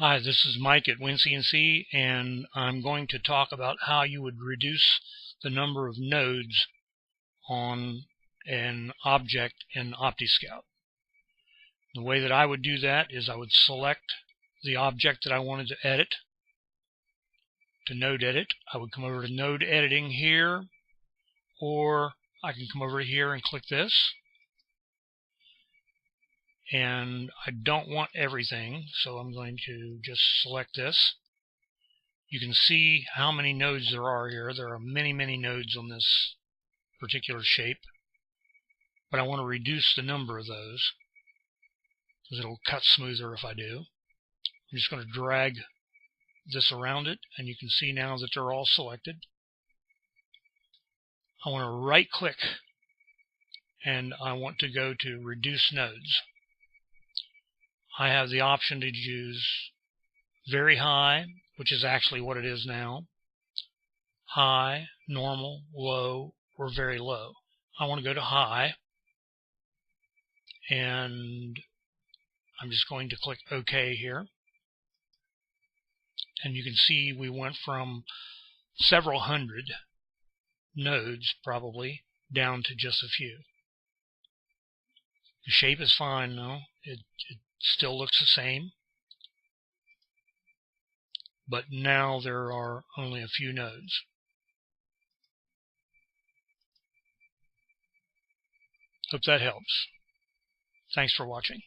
Hi, this is Mike at WinCNC, and I'm going to talk about how you would reduce the number of nodes on an object in OptiScout. The way that I would do that is I would select the object that I wanted to edit, to node edit. I would come over to node editing here, or I can come over here and click this. And I don't want everything, so I'm going to just select this. You can see how many nodes there are here. There are many nodes on this particular shape, but I want to reduce the number of those because it'll cut smoother if I do. I'm just going to drag this around it, and you can see now that they're all selected. I want to right click, and I want to go to reduce nodes. I have the option to use very high, which is actually what it is now, high, normal, low, or very low. I want to go to high, and I'm just going to click OK here. And you can see we went from several hundred nodes probably down to just a few. The shape is fine though. It still looks the same, but now there are only a few nodes. Hope that helps. Thanks for watching.